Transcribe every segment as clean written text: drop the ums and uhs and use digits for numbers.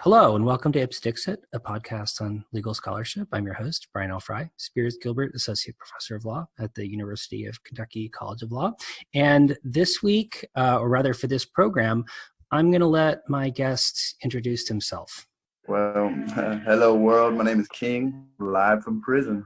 Hello, and welcome to Ips Dixit, a podcast on legal scholarship. I'm your host, Brian L. Fry, Spears Gilbert Associate Professor of Law at the University of Kentucky College of Law. And this week, or rather for this program, I'm going to let my guest introduce himself. Well, hello world. My name is King, live from prison.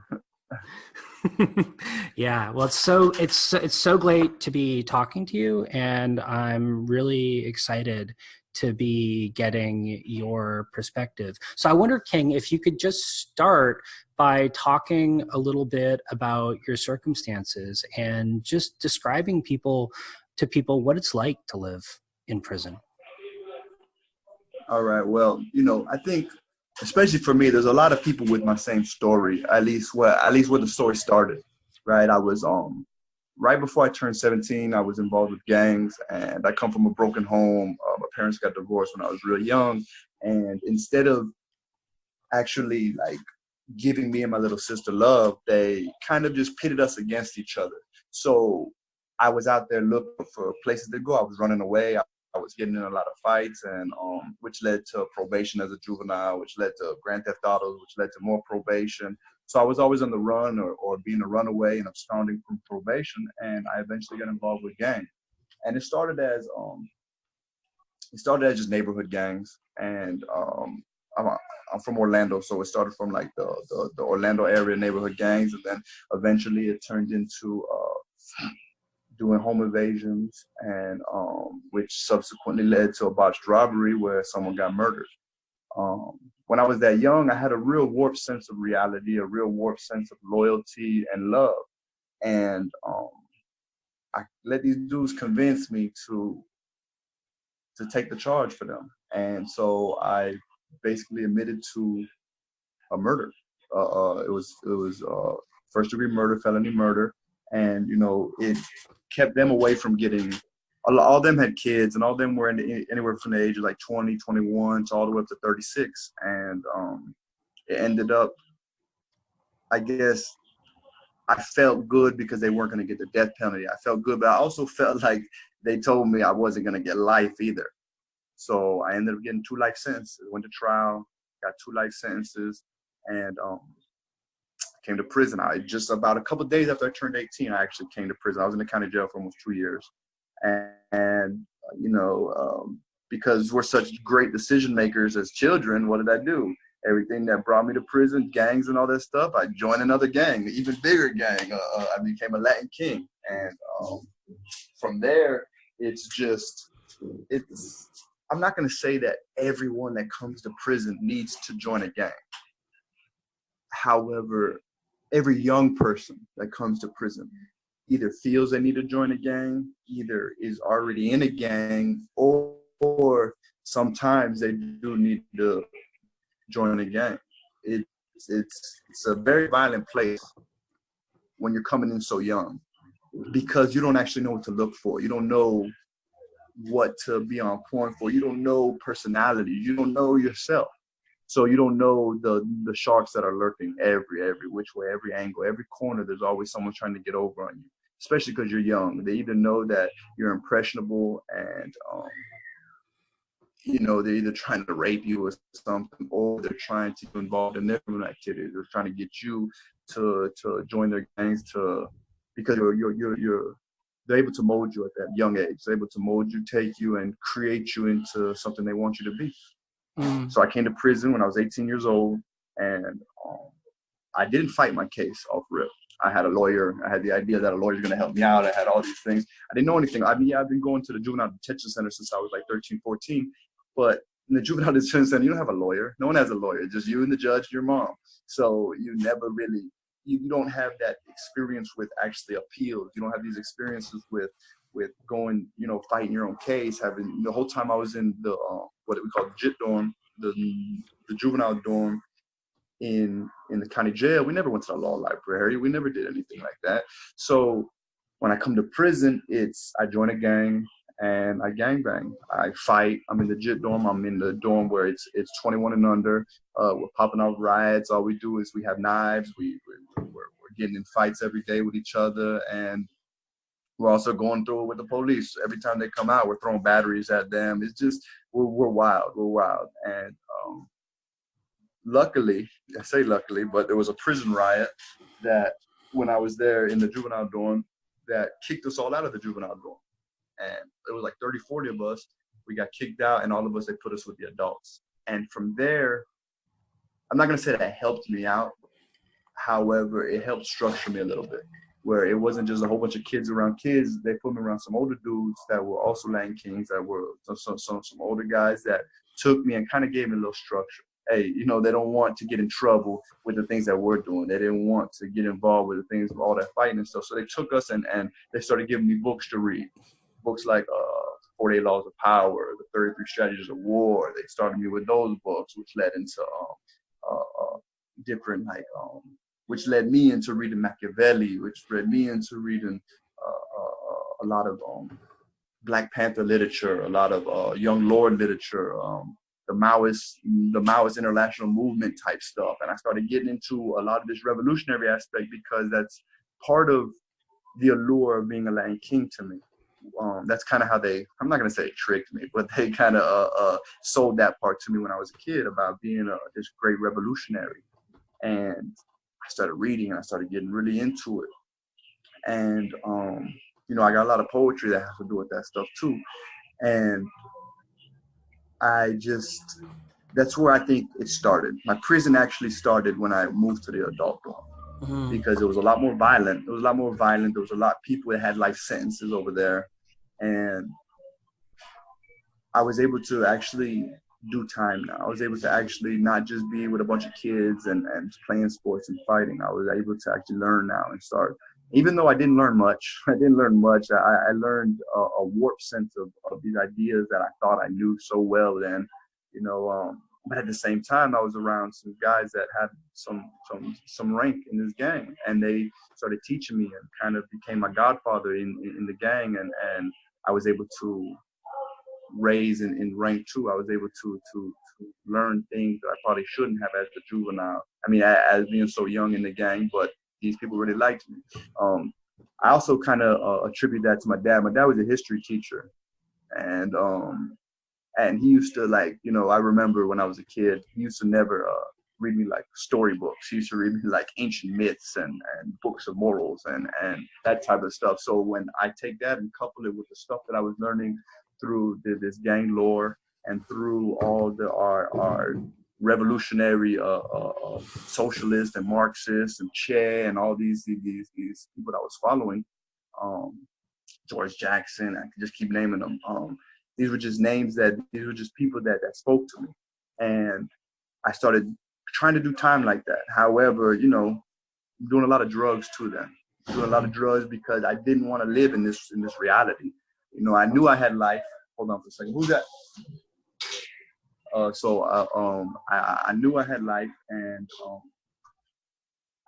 Yeah, well, it's so great to be talking to you, and I'm really excited to be getting your perspective. So I wonder, King, if you could just start by talking a little bit about your circumstances and just describing to people what it's like to live in prison. All right. Well, I think, especially for me, there's a lot of people with my same story. At least where the story started. Right. I was right before I turned 17. I was involved with gangs, and I come from a broken home. My parents got divorced when I was real young, and instead of actually giving me and my little sister love, they kind of just pitted us against each other. So I was out there looking for places to go. I was running away. I was getting in a lot of fights, and which led to probation as a juvenile, which led to grand theft autos, which led to more probation. So I was always on the run or being a runaway and absconding from probation, and I eventually got involved with gangs. And it started as just neighborhood gangs, and I'm from Orlando, so it started from the Orlando area neighborhood gangs, and then eventually it turned into doing home invasions, and which subsequently led to a botched robbery where someone got murdered. When I was that young, I had a real warped sense of reality, a real warped sense of loyalty and love, and I let these dudes convince me to take the charge for them, and so I basically admitted to a murder. It was first degree murder, felony murder, and it kept them away from getting. All of them had kids, and all of them were anywhere from the age of 20, 21 to all the way up to 36, and it ended up. I guess I felt good because they weren't going to get the death penalty. I felt good, but I also felt like they told me I wasn't going to get life either. So I ended up getting 2 life sentences. Went to trial, got 2 life sentences, and came to prison. I just about a couple of days after I turned 18, I actually came to prison. I was in the county jail for almost 2 years, and because we're such great decision makers as children, what did I do? Everything that brought me to prison, gangs and all that stuff, I joined another gang, an even bigger gang. I became a Latin king, and from there, I'm not going to say that everyone that comes to prison needs to join a gang. However, every young person that comes to prison either feels they need to join a gang, either is already in a gang, or sometimes they do need to join a gang. It's a very violent place when you're coming in so young, because you don't actually know what to look for. You don't know what to be on point for. You don't know personality. You don't know yourself. So you don't know the sharks that are lurking every which way, every angle, every corner. There's always someone trying to get over on you, especially because you're young. They either know that you're impressionable, and they're either trying to rape you or something, or they're trying to get involved in their criminal activities. They're trying to get you to join their gangs because they're able to mold you at that young age. They're able to mold you, take you, and create you into something they want you to be. So I came to prison when I was 18 years old, and I didn't fight my case off rip. I had a lawyer. I had the idea that a lawyer's going to help me out. I had all these things. I didn't know anything. I've been going to the juvenile detention center since I was 13, 14. But in the juvenile detention center, you don't have a lawyer. No one has a lawyer. Just you and the judge, your mom. So you never really, you don't have that experience with actually appeals. You don't have these experiences with going, fighting your own case. Having the whole time I was in the what we call JIT dorm, the juvenile dorm in the county jail. We never went to the law library. We never did anything like that. So when I come to prison, I join a gang and I gangbang. I fight. I'm in the JIT dorm. I'm in the dorm where it's 21 and under. We're popping off riots. All we do is we have knives. We're getting in fights every day with each other, and we're also going through it with the police. Every time they come out, we're throwing batteries at them. It's just we're wild. We're wild, and luckily, I say luckily, but there was a prison riot that when I was there in the juvenile dorm that kicked us all out of the juvenile dorm. And it was like 30, 40 of us. We got kicked out, and all of us, they put us with the adults. And from there, I'm not going to say that helped me out. However, it helped structure me a little bit, where it wasn't just a whole bunch of kids around kids. They put me around some older dudes that were also Latin Kings, that were some older guys that took me and kind of gave me a little structure. Hey, you know, they don't want to get in trouble with the things that we're doing. They didn't want to get involved with the things of all that fighting and stuff. So they took us and they started giving me books to read. Books like 48 Laws of Power, The 33 Strategies of War. They started me with those books, which led into different, like, which led me into reading Machiavelli, which led me into reading a lot of Black Panther literature, a lot of Young Lord literature, the Maoist international movement type stuff. And I started getting into a lot of this revolutionary aspect because that's part of the allure of being a Latin King to me. That's kind of how they, I'm not going to say it tricked me, but they kind of sold that part to me when I was a kid about being this great revolutionary. And I started reading and I started getting really into it. And, you know, I got a lot of poetry that has to do with that stuff too. And that's where I think it started. My prison actually started when I moved to the adult dorm, because it was a lot more violent. There was a lot of people that had life sentences over there. And I was able to actually do time now. I was able to actually not just be with a bunch of kids and playing sports and fighting. I was able to actually learn now and start. Even though I didn't learn much, I learned a warped sense of these ideas that I thought I knew so well then, you know. But at the same time, I was around some guys that had some rank in this gang, and they started teaching me and kind of became my godfather in the gang. And I was able to raise in rank too. I was able to learn things that I probably shouldn't have as a juvenile. I mean, as being so young in the gang, but these people really liked me. I also kind of attribute that to my dad. My dad was a history teacher, and he used to, like, you know, I remember when I was a kid, he used to never read me like storybooks. He used to read me like ancient myths and books of morals and that type of stuff. So when I take that and couple it with the stuff that I was learning through this gang lore and through all our revolutionary socialists and Marxists and Che and all these people that I was following, George Jackson, I can just keep naming them. These were just people that spoke to me. And I started trying to do time like that. However, you know, doing a lot of drugs too then. Doing a lot of drugs because I didn't want to live in this reality. You know, I knew I had life. Hold on for a second. Who's that? I knew I had life, and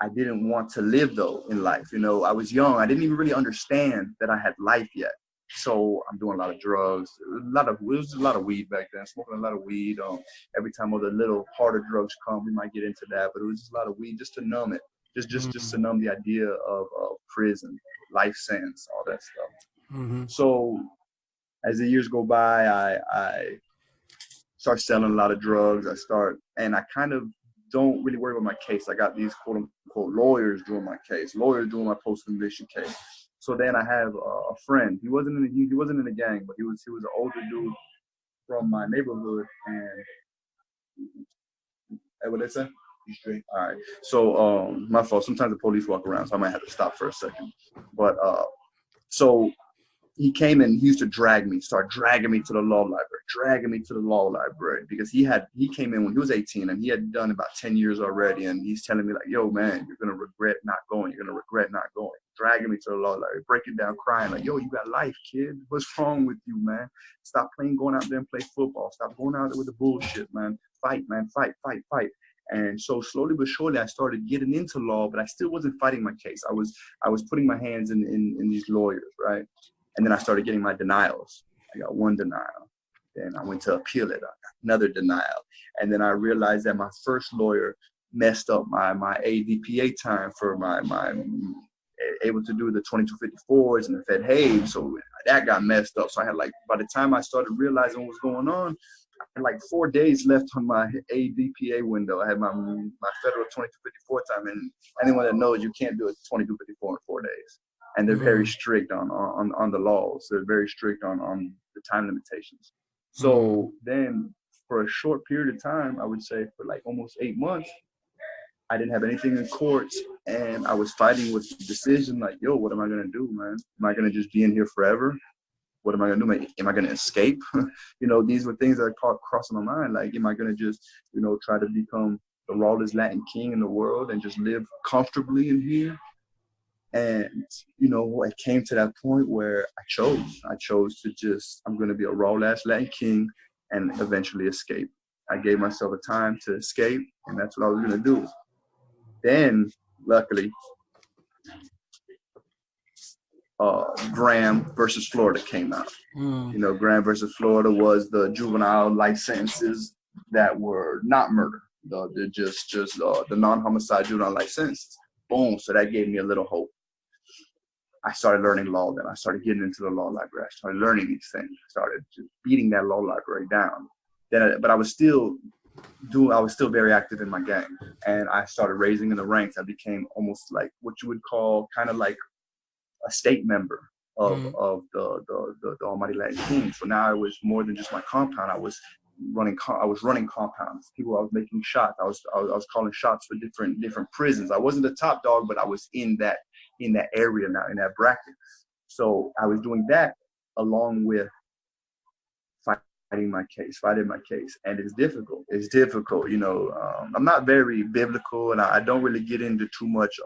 I didn't want to live though in life. You know, I was young. I didn't even really understand that I had life yet. So I'm doing a lot of drugs. It was a lot of weed back then. Smoking a lot of weed. Every time other little harder drugs come, we might get into that. But it was just a lot of weed just to numb it. Just to numb the idea of prison, life sentence, all that stuff. Mm-hmm. So as the years go by, I start selling a lot of drugs. And I kind of don't really worry about my case. I got these quote unquote lawyers doing my case, lawyers doing my post-conviction case. So then I have a friend. He wasn't in the gang, but he was an older dude from my neighborhood. And hey, what they say? You straight? All right. So my fault. Sometimes the police walk around, so I might have to stop for a second. But so he came and he used to start dragging me to the law library, because he came in when he was 18 and he had done about 10 years already. And he's telling me like, yo, man, you're going to regret not going. Dragging me to the law library, breaking down, crying like, yo, you got life, kid. What's wrong with you, man? Stop going out there and play football. Stop going out there with the bullshit, man. Fight, man. Fight. And so slowly but surely, I started getting into law, but I still wasn't fighting my case. I was putting my hands in these lawyers, right? And then I started getting my denials. I got one denial. Then I went to appeal it. I got another denial. And then I realized that my first lawyer messed up my ADPA time for my able to do the 2254s and the Fed Hague. So that got messed up. So I had, like, by the time I started realizing what was going on, had like 4 days left on my ADPA window. I had my federal 2254 time, and anyone that knows, you can't do a 2254 in 4 days. And they're very strict on the laws. They're very strict on the time limitations. So then for a short period of time, I would say for like almost 8 months, I didn't have anything in courts, and I was fighting with the decision like, yo, what am I going to do, man? Am I going to just be in here forever? What am I going to do? Am I going to escape? These were things that are crossing my mind. Like, am I going to just, try to become the rawest Latin king in the world and just live comfortably in here? And, it came to that point where I chose to just, I'm going to be a raw-ass Latin king and eventually escape. I gave myself a time to escape, and that's what I was going to do. Then, luckily, Graham versus Florida came out. Graham versus Florida was the juvenile life sentences that were not murder. The non-homicide juvenile life sentences. Boom. So that gave me a little hope. I started learning law then. I started getting into the law library. I started learning these things. I started just beating that law library down. But I was still very active in my gang. And I started raising in the ranks. I became almost like what you would call kind of like a state member of the Almighty Latin King. So now I was more than just my compound. I was running compounds. I was making shots. I was calling shots for different prisons. I wasn't the top dog, but I was in that area now, in that bracket. So I was doing that along with fighting my case. And it's difficult. I'm not very biblical, and I don't really get into too much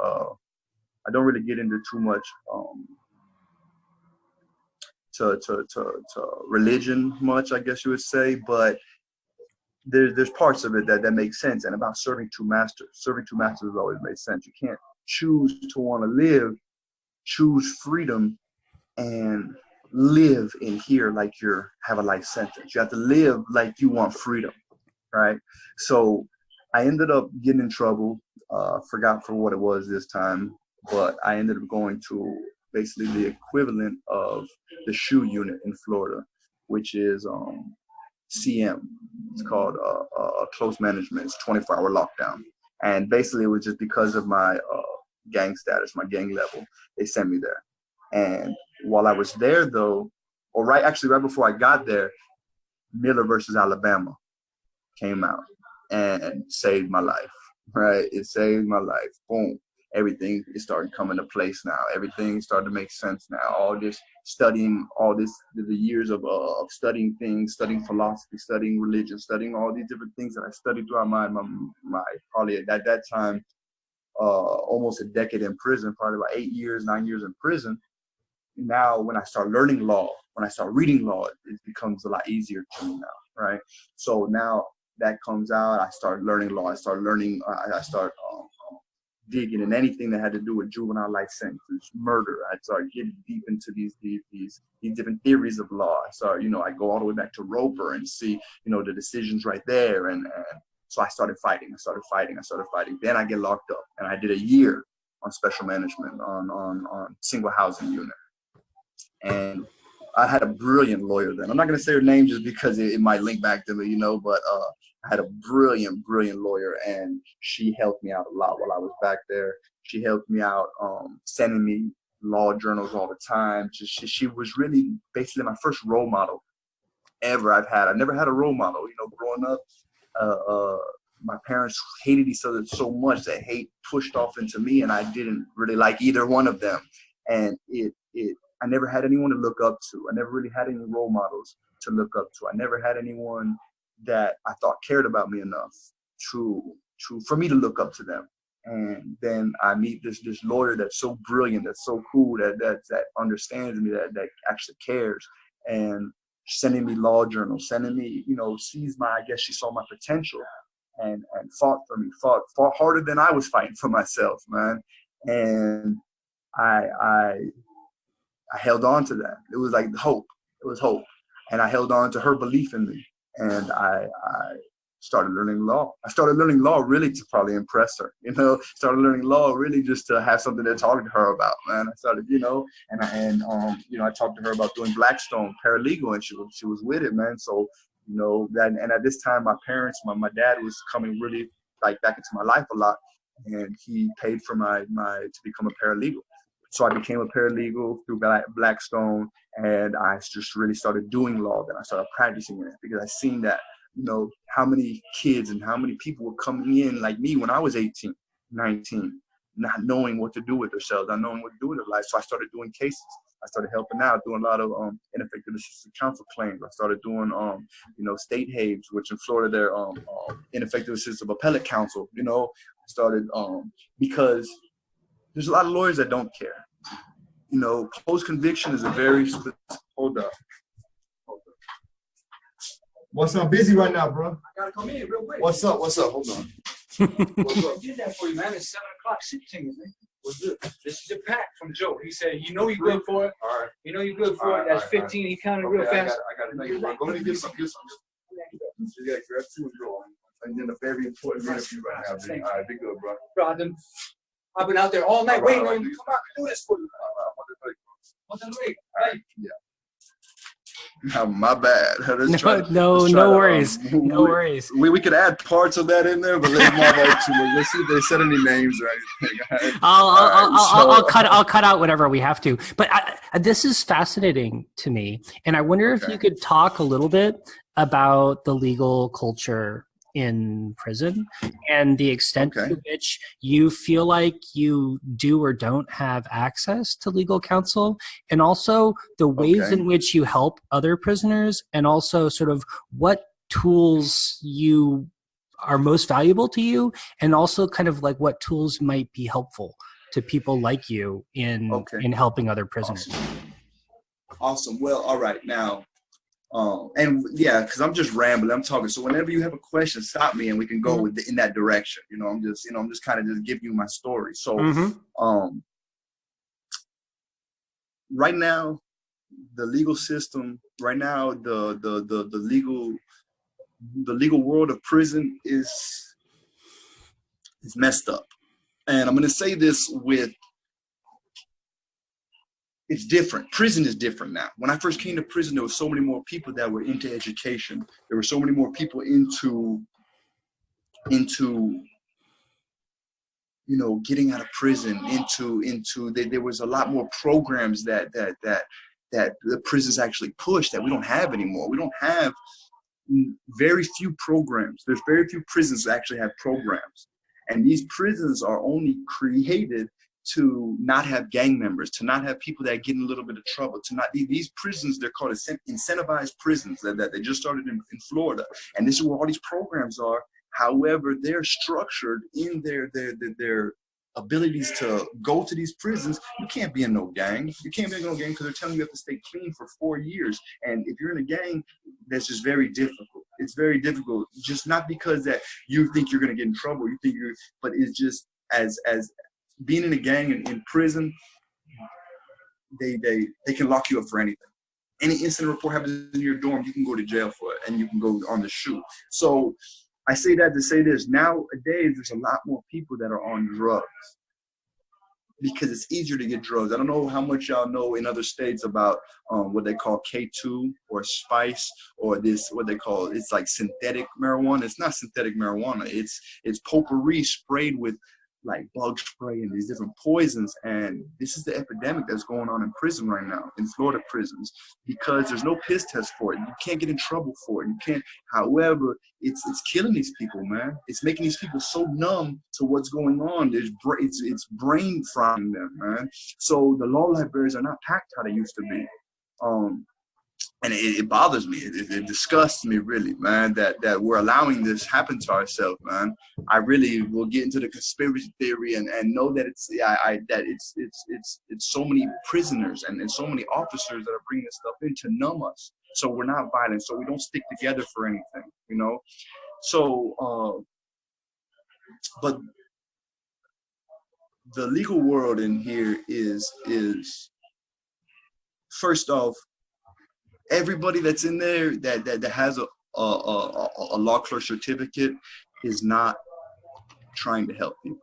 to religion much, I guess you would say, but there's parts of it that make sense. And about serving two masters has always made sense. You can't choose to want to live, choose freedom, and live in here like have a life sentence. You have to live like you want freedom, right? So I ended up getting in trouble, forgot for what it was this time, but I ended up going to basically the equivalent of the SHU unit in Florida, which is CM. It's called close management. It's 24-hour lockdown. And basically it was just because of my gang status, my gang level, they sent me there. And while I was there though, right before I got there, Miller versus Alabama came out and saved my life, right? It saved my life. Boom. Everything is starting to come into place now. Everything started to make sense now. The years of studying things, studying philosophy, studying religion, studying all these different things that I studied throughout my probably at that time, almost a decade in prison, probably about 9 years in prison. Now, when I start learning law, when I start reading law, it becomes a lot easier to me now, right? So now that comes out, I start learning law. I start digging in anything that had to do with juvenile life sentences, murder. I started getting deep into these different theories of law. I go all the way back to Roper and see, the decisions right there. And so I started fighting. Then I get locked up, and I did a year on special management on single housing unit. And I had a brilliant lawyer then. I'm not going to say her name just because it might link back to me, but I had a brilliant lawyer, and she helped me out a lot while I was back there. She helped me out, sending me law journals all the time. She was really basically my first role model ever I've had. I never had a role model, growing up. My parents hated each other so much that hate pushed off into me, and I didn't really like either one of them. And I never had anyone to look up to. I never really had any role models to look up to. I never had anyone that I thought cared about me enough for me to look up to them. And then I meet this lawyer that's so brilliant, that's so cool, that understands me, that actually cares, and sending me law journals, sending me, she saw my potential and fought for me, fought harder than I was fighting for myself, man. And I held on to that. It was like hope. It was hope. And I held on to her belief in me. And I started learning law. I started learning law really to probably impress her, started learning law really just to have something to talk to her about, man. I started, I talked to her about doing Blackstone paralegal, and she was with it, man. So that, and at this time, my parents, my dad was coming really like back into my life a lot, and he paid for my to become a paralegal. So I became a paralegal through Blackstone, and I just really started doing law. Then I started practicing it because I seen that, how many kids and how many people were coming in like me when I was 18, 19, not knowing what to do with themselves, not knowing what to do with their life. So I started doing cases. I started helping out, doing a lot of ineffective assistance counsel claims. I started doing, state HABEs, which in Florida they're ineffective assistance appellate counsel. Started because there's a lot of lawyers that don't care. Post conviction is a very specific. Hold up. What's up? Busy right now, bro. I gotta come in real quick. What's up? Hold on. What's up? I did that for you, man. It's 7 o'clock. Sit things, man. What's good? This is the pack from Joe. He said, you know you're good for it. All right. You know you're good for it. That's 15. He counted real fast. I got to thank you, bro. Go ahead and get some. Yeah, grab two and go. And then a very important interview right now. All right, be good, bro. Bro, I've been out there all night waiting on you to come out and do this for you. What's the wait? Hey. Yeah. My bad. No worries. No worries. We could add parts of that in there, but let's see if they said any names or anything. I'll cut out whatever we have to. But this is fascinating to me, and I wonder if you could talk a little bit about the legal culture in prison and the extent to which you feel like you do or don't have access to legal counsel, and also the ways in which you help other prisoners, and also sort of what tools you are most valuable to you, and also kind of like what tools might be helpful to people like you in helping other prisoners. Awesome. Well, all right. Now, and yeah, because I'm just rambling, I'm talking. So whenever you have a question, stop me and we can go in that direction. I'm just kind of just giving you my story. So, right now, the legal system, right now, the legal world of prison is messed up. And I'm going to say this it's different. Prison is different now. When I first came to prison, there were so many more people that were into education. There were so many more people into getting out of prison, there was a lot more programs that the prisons actually push that we don't have anymore. We don't have very few programs. There's very few prisons that actually have programs. And these prisons are only created to not have gang members, to not have people that get in a little bit of trouble, to not these prisons, they're called incentivized prisons that they just started in Florida. And this is where all these programs are. However, they're structured in their abilities to go to these prisons. You can't be in no gang. You can't be in no gang because they're telling you have to stay clean for 4 years. And if you're in a gang, that's just very difficult. It's very difficult, just not because that you think you're going to get in trouble. But it's just as being in a gang in prison, they can lock you up for anything. Any incident report happens in your dorm, you can go to jail for it, and you can go on the shoot. So I say that to say this. Nowadays, there's a lot more people that are on drugs because it's easier to get drugs. I don't know how much y'all know in other states about what they call K2 or spice, or this, what they call, it's like synthetic marijuana. It's not synthetic marijuana. It's potpourri sprayed with like bug spray and these different poisons. And this is the epidemic that's going on in prison right now, in Florida prisons, because there's no piss test for it. You can't get in trouble for it. You can't. However, it's killing these people, man. It's making these people so numb to what's going on. It's brain frying them, man. So the law libraries are not packed how they used to be. And it bothers me. It disgusts me, really, man, that we're allowing this happen to ourselves, man. I really will get into the conspiracy theory and know that it's so many prisoners and so many officers that are bringing this stuff in to numb us, so we're not violent, so we don't stick together for anything, So, but the legal world in here is first off, everybody that's in there that has a law clerk certificate is not trying to help people.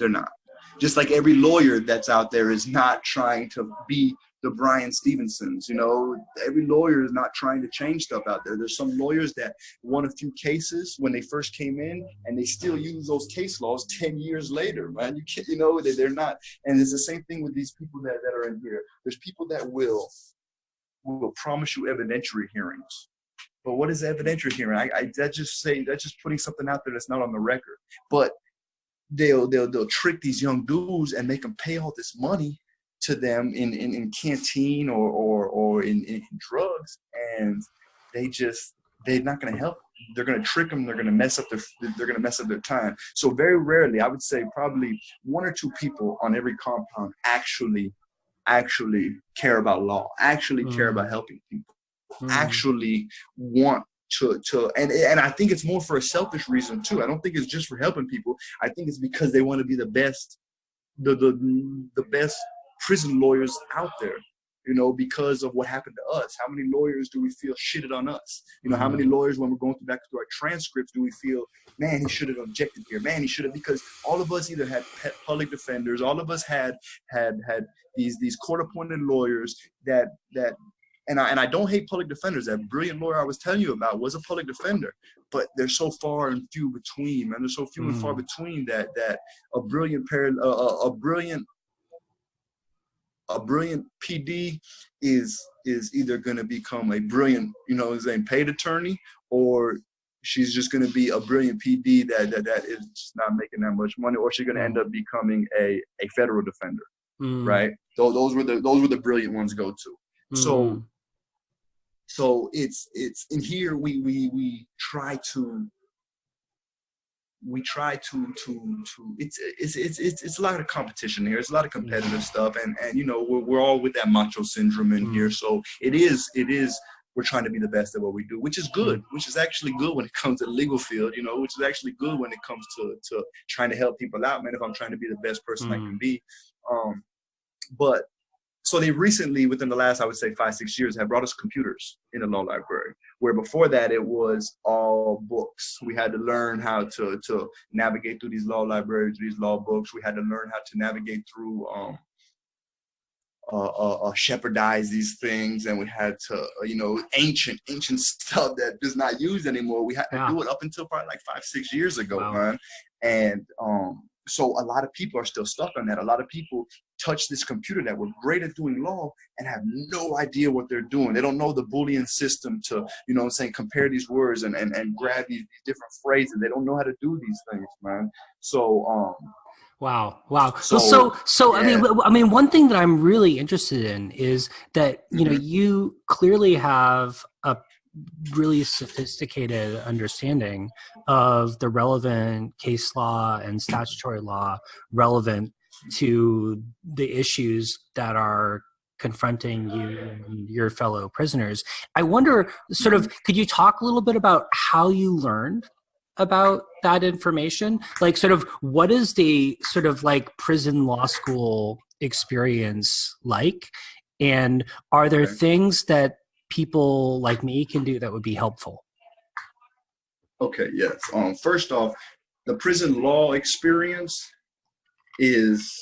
They're not. Just like every lawyer that's out there is not trying to be the Brian Stevensons. You know, every lawyer is not trying to change stuff out there. There's some lawyers that won a few cases when they first came in, and they still use those case laws 10 years later, man. You can't, you know, they're not. And it's the same thing with these people that are in here. There's people that will promise you evidentiary hearings. But what is evidentiary hearing? That's just putting something out there that's not on the record. But they'll trick these young dudes and make them pay all this money to them in canteen or in drugs, and they're not going to help. They're going to trick them. They're going to mess up their time. So very rarely, I would say probably 1 or 2 people on every compound actually care about law, actually care about helping people, actually want to and I think it's more for a selfish reason too. I don't think it's just for helping people. I think it's because they want to be the best, the best prison lawyers out there, you know, because of what happened to us. How many lawyers do we feel shitted on us? You know, how many lawyers, when we're going back through our transcripts, do we feel, man, he should have objected here, man, he should have, because all of us either had public defenders, all of us had these court-appointed lawyers that and I don't hate public defenders. That brilliant lawyer I was telling you about was a public defender, but they're so far and few between, man. They're so few and far between that a brilliant PD is either going to become a brilliant, you know, paid attorney, or she's just going to be a brilliant PD that is just not making that much money, or she's going to end up becoming a federal defender, right? Those were the brilliant ones go to. So it's in here we try to it's a lot of competition here. It's a lot of competitive stuff, and you know, we're all with that macho syndrome in here. So it is we're trying to be the best at what we do, which is good, which is actually good when it comes to the legal field, you know, which is actually good when it comes to trying to help people out, man, if I'm trying to be the best person I can be. But so they recently, within the last, I would say 5-6 years, have brought us computers in the law library, where before that it was all books. We had to learn how to navigate through these law libraries, these law books. We had to learn how to navigate through shepherdize these things, and we had to, you know, ancient stuff that is not used anymore. We had to do it up until probably like 5-6 years ago, man. And so a lot of people are still stuck on that. A lot of people touch this computer that were great at doing law and have no idea what they're doing. They don't know the Boolean system to, you know what I'm saying, compare these words and grab these different phrases. They don't know how to do these things, man. So, Wow. So yeah. I mean, one thing that I'm really interested in is that, you know, you clearly have a really sophisticated understanding of the relevant case law and statutory law relevant to the issues that are confronting you and your fellow prisoners. I wonder, sort of, could you talk a little bit about how you learned about that information? Like, sort of, what is the sort of like prison law school experience like? And are there things that people like me can do that would be helpful? Okay, yes. First off, the prison law experience is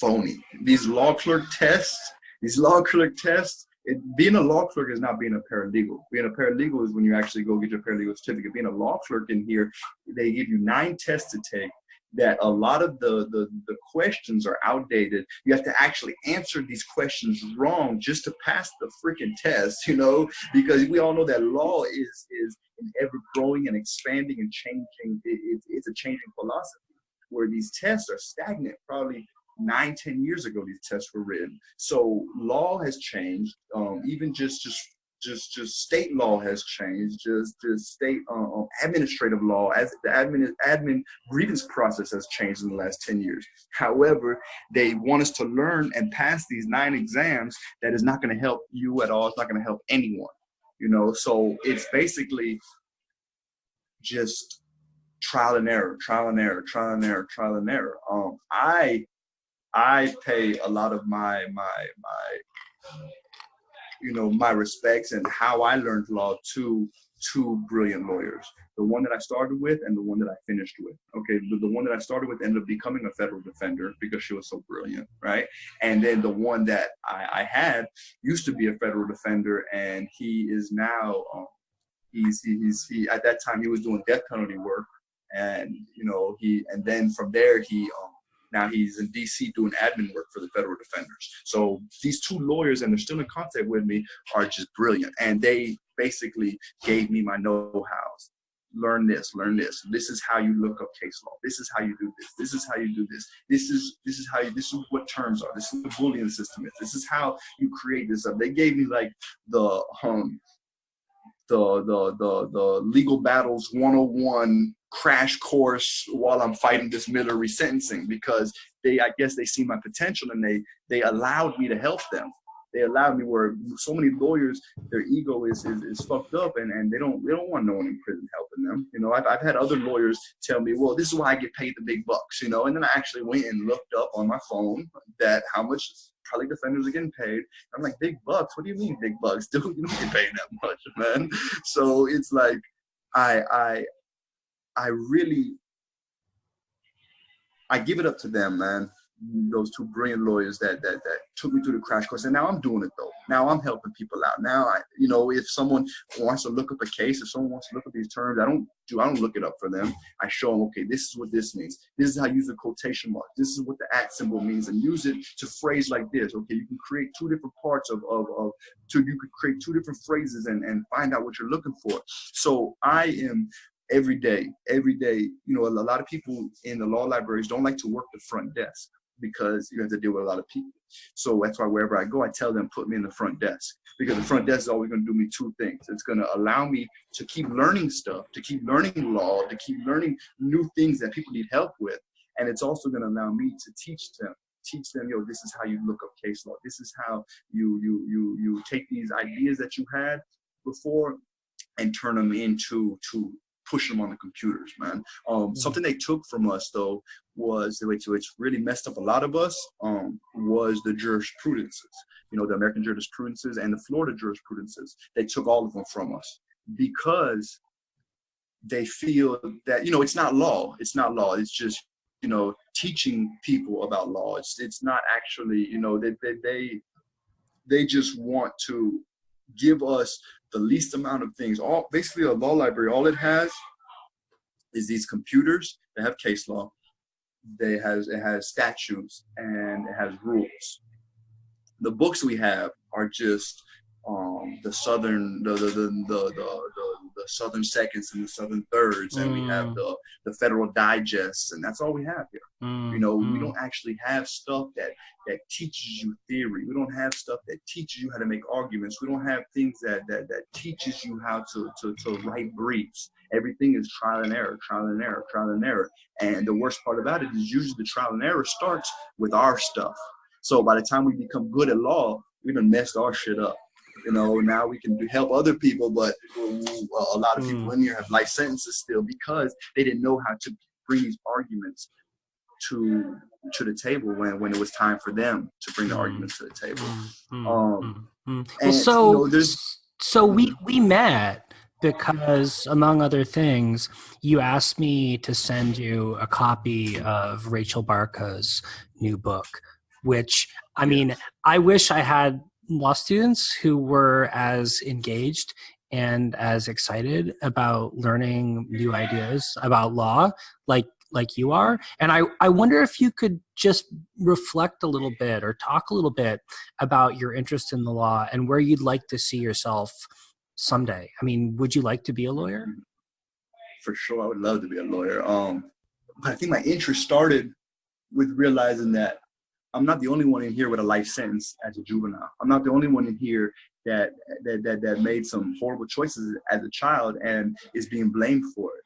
phony. These law clerk tests, being a law clerk is not being a paralegal. Being a paralegal is when you actually go get your paralegal certificate. Being a law clerk in here, they give you 9 tests to take, that a lot of the questions are outdated. You have to actually answer these questions wrong just to pass the freaking test, you know, because we all know that law is an ever-growing and expanding and changing. It's a changing philosophy, where these tests are stagnant. Probably 9-10 years ago these tests were written. So law has changed. Even just state law has changed. Just state administrative law, as the admin grievance process has changed in the last 10 years. However, they want us to learn and pass these 9 exams that is not going to help you at all. It's not going to help anyone, you know. So it's basically just trial and error. I pay a lot of my you know, my respects and how I learned law to two brilliant lawyers. The one that I started with and the one that I finished with. Okay, the one that I started with ended up becoming a federal defender because she was so brilliant, right? And then the one that I had used to be a federal defender, and he is now, he at that time he was doing death penalty work, and and then from there now he's in DC doing admin work for the federal defenders. So these two lawyers, and they're still in contact with me, are just brilliant. And they basically gave me my know-hows. Learn this. This is how you look up case law. This is how you do this. This is how you do this. This is what terms are. This is what the Boolean system is. This is how you create this up. They gave me like the legal battles 101 crash course while I'm fighting this Miller resentencing, because I guess they see my potential, and they allowed me to help them. They allowed me, where so many lawyers, their ego is fucked up, and they don't want no one in prison helping them. I've had other lawyers tell me, well, this is why I get paid the big bucks, and then I actually went and looked up on my phone that how much probably defenders are getting paid. I'm like, big bucks? What do you mean big bucks? Dude, you don't get paid that much, man. So it's like, I give it up to them, man. Those two brilliant lawyers that took me through the crash course, and now I'm doing it though. Now I'm helping people out. Now if someone wants to look up a case, if someone wants to look up these terms, I don't look it up for them. I show them, okay, this is what this means. This is how you use the quotation mark. This is what the @ symbol means, and use it to phrase like this. Okay, you can create two different parts you could create two different phrases and find out what you're looking for. So I am every day, a lot of people in the law libraries don't like to work the front desk, because you have to deal with a lot of people. So that's why wherever I go, I tell them, put me in the front desk, because the front desk is always going to do me two things. It's going to allow me to keep learning stuff, to keep learning law, to keep learning new things that people need help with. And it's also going to allow me to teach them, this is how you look up case law. This is how you take these ideas that you had before and turn them into push them on the computers, man. Something they took from us, though, was which really messed up a lot of us, was the jurisprudences. The American jurisprudences and the Florida jurisprudences. They took all of them from us because they feel that, it's not law. It's not law. It's just, teaching people about law. It's not actually, they just want to give us the least amount of things. Basically, a law library, all it has is these computers that have case law. It has statutes, and it has rules. The books we have are just the southern the southern seconds and the southern thirds, and we have the Federal Digests, and that's all we have here. We don't actually have stuff that teaches you theory. We don't have stuff that teaches you how to make arguments. We don't have things that teaches you how to write briefs. Everything is trial and error. And the worst part about it is usually the trial and error starts with our stuff. So by the time we become good at law, we done messed our shit up. Now we can help other people, but a lot of people in here have life sentences still because they didn't know how to bring these arguments to the table when it was time for them to bring the arguments to the table. We met because, among other things, you asked me to send you a copy of Rachel Barca's new book, which, I wish I had law students who were as engaged and as excited about learning new ideas about law like you are. And I wonder if you could just reflect a little bit or talk a little bit about your interest in the law and where you'd like to see yourself someday. Would you like to be a lawyer? For sure, I would love to be a lawyer. But I think my interest started with realizing that I'm not the only one in here with a life sentence as a juvenile. I'm not the only one in here that made some horrible choices as a child and is being blamed for it.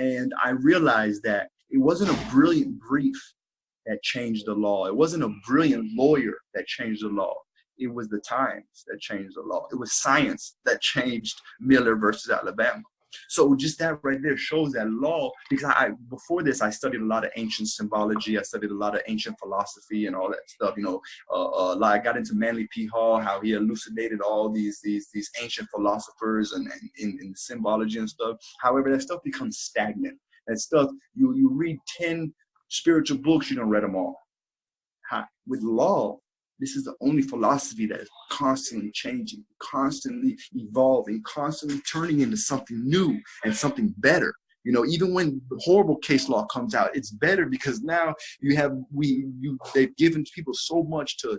And I realized that it wasn't a brilliant brief that changed the law. It wasn't a brilliant lawyer that changed the law. It was the times that changed the law. It was science that changed Miller versus Alabama. So just that right there shows that law, because before this, I studied a lot of ancient symbology. I studied a lot of ancient philosophy and all that stuff. Like I got into Manly P. Hall, how he elucidated all these ancient philosophers and in symbology and stuff. However, that stuff becomes stagnant. That stuff, you read 10 spiritual books, you don't read them all. With law, this is the only philosophy that is constantly changing, constantly evolving, constantly turning into something new and something better. Even when the horrible case law comes out, it's better because now they've given people so much to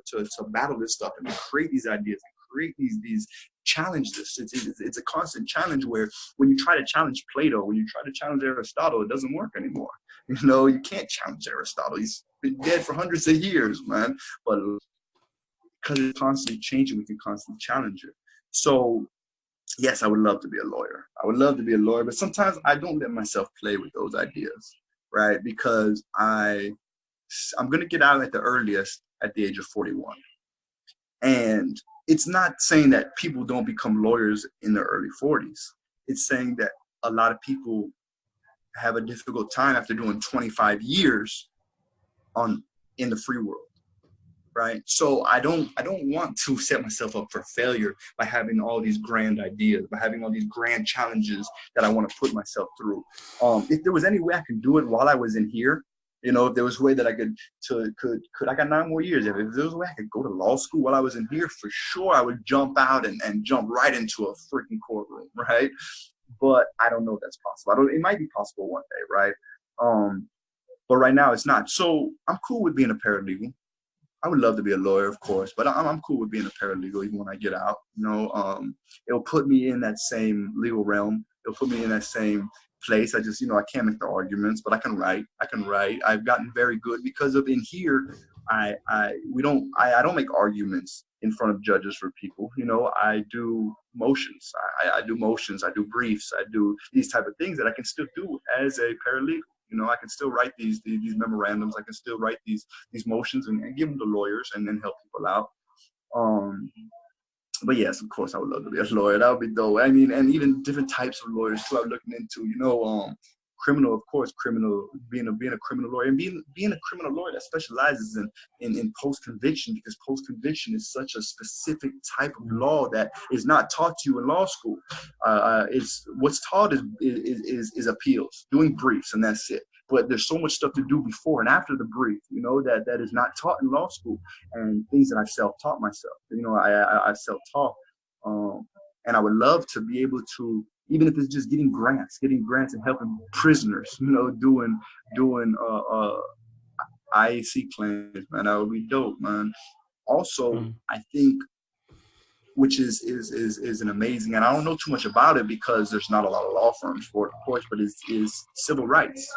battle this stuff and create these ideas, and create these challenge this. It's a constant challenge where when you try to challenge Plato, when you try to challenge Aristotle, it doesn't work anymore. You can't challenge Aristotle. He's been dead for hundreds of years, man. But because it's constantly changing, we can constantly challenge it. So yes, I would love to be a lawyer. I would love to be a lawyer, but sometimes I don't let myself play with those ideas, right? Because I'm going to get out at the earliest at the age of 41. And it's not saying that people don't become lawyers in their early 40s. It's saying that a lot of people have a difficult time after doing 25 years in the free world. Right. So I don't want to set myself up for failure by having all these grand ideas, by having all these grand challenges that I want to put myself through. If there was any way I could do it while I was in here, if there was a way that I could I got 9 more years. If there was a way I could go to law school while I was in here, for sure I would jump out and jump right into a freaking courtroom. Right. But I don't know if that's possible. It might be possible one day. Right. But right now it's not. So I'm cool with being a paralegal. I would love to be a lawyer, of course, but I'm cool with being a paralegal even when I get out. It'll put me in that same legal realm. It'll put me in that same place. I just, I can't make the arguments, but I can write. I've gotten very good because of in here. I don't make arguments in front of judges for people. I do motions. I do motions. I do briefs. I do these type of things that I can still do as a paralegal. I can still write these memorandums. I can still write these motions and give them to lawyers and then help people out. But yes, of course, I would love to be a lawyer. That would be dope. I mean, and even different types of lawyers too. I'm looking into, criminal, of course, being a criminal lawyer, and being a criminal lawyer that specializes in post-conviction, because post-conviction is such a specific type of law that is not taught to you in law school. It's what's taught is appeals, doing briefs, and that's it. But there's so much stuff to do before and after the brief, that is not taught in law school, and things that I've self-taught myself. I self-taught, and I would love to be able to, even if it's just getting grants and helping prisoners, doing IAC claims, man, that would be dope, man. Also, I think, which is an amazing, and I don't know too much about it because there's not a lot of law firms for it, of course, but is civil rights.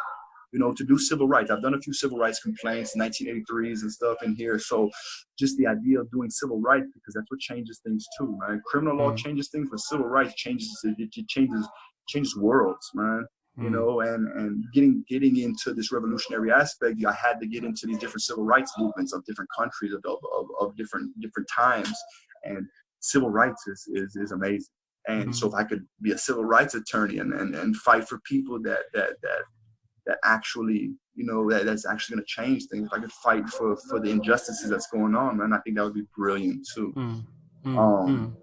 To do civil rights. I've done a few civil rights complaints, 1983s and stuff in here. So just the idea of doing civil rights, because that's what changes things too, man. Criminal law changes things, but civil rights changes worlds, man. And getting into this revolutionary aspect, I had to get into these different civil rights movements of different countries, of different times. And civil rights is amazing. And so if I could be a civil rights attorney and fight for people that actually, that's actually going to change things. If I could fight for the injustices that's going on, man, I think that would be brilliant too. Well,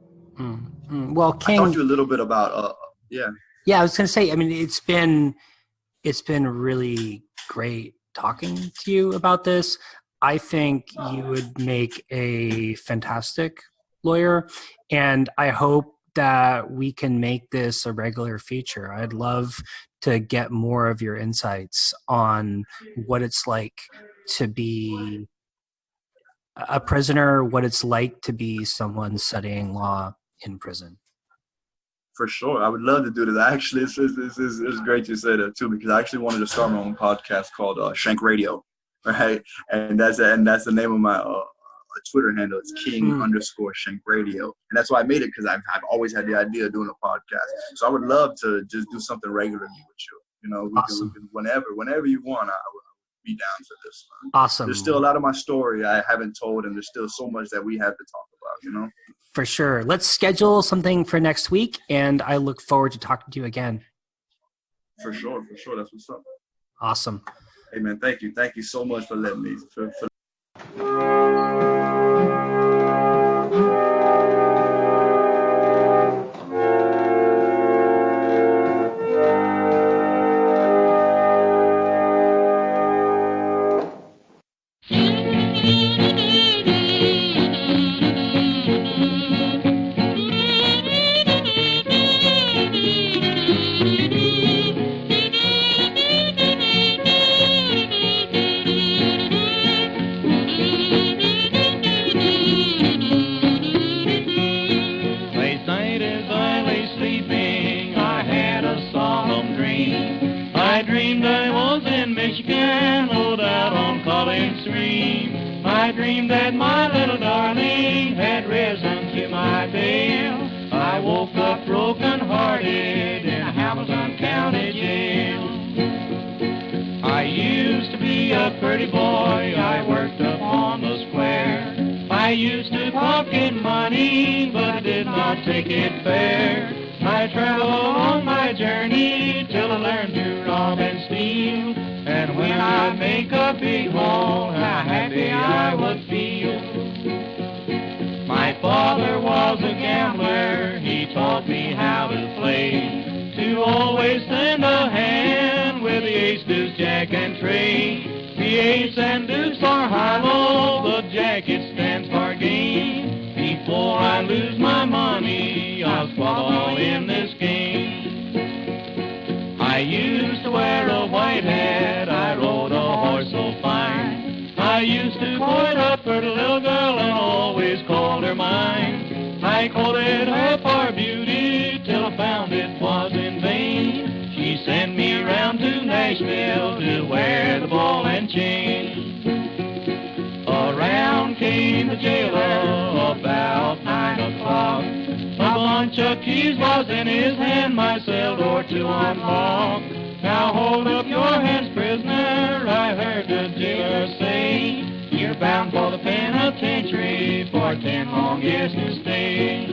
King, I talked to you a little bit about, yeah, I was going to say, I mean, it's been really great talking to you about this. I think you would make a fantastic lawyer, and I hope that we can make this a regular feature. I'd love to get more of your insights on what it's like to be a prisoner, what it's like to be someone studying law in prison. For sure. I would love to do this. Actually, it's great you say that too, because I actually wanted to start my own podcast called Shank Radio, right? And that's the name of my Twitter handle. It's King_Shank Radio. And that's why I made it, because I've always had the idea of doing a podcast. So I would love to just do something regularly with you. We can whenever you want, I would be down for this. Man. Awesome. There's still a lot of my story I haven't told, and there's still so much that we have to talk about, For sure. Let's schedule something for next week, and I look forward to talking to you again. For sure. That's what's up. Awesome. Hey man, thank you so much for letting me. I dreamed that my little darling had risen to my bail. I woke up broken-hearted in a Hamilton County jail. I used to be a pretty boy, I worked up on the square. I used to pocket money, but I did not take it fair. I traveled along my journey till I learned to rob and steal. And when I'd make a big haul, how happy I would feel. My father was a gambler, he taught me how to play. To always send a hand with the ace, deuce, jack, and trade. The ace and deuce are high-low, the jack it stands for game. Before I lose my money, I'll swallow in this game. I used to wear a white hat, I rode a horse so fine. I used to court a pretty little girl and always called her mine. I courted her for beauty till I found it was in vain. She sent me round to Nashville to wear the ball and chain. Around came the jailer about 9 o'clock. A bunch of keys was in his hand, my cell door to unlock. Now hold up your hands, prisoner, I heard the jailer say. You're bound for the penitentiary for 10 long years to stay.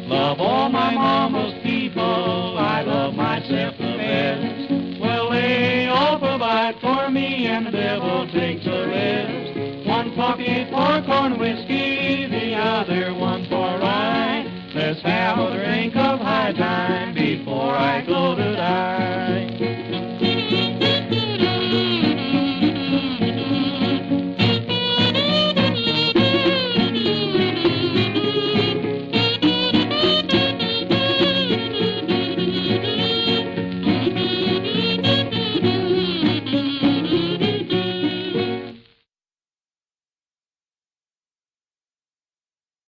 Love all my mama's people, I love myself the best. Well, they all provide for me and the devil takes the rest. One pocket for corn whiskey,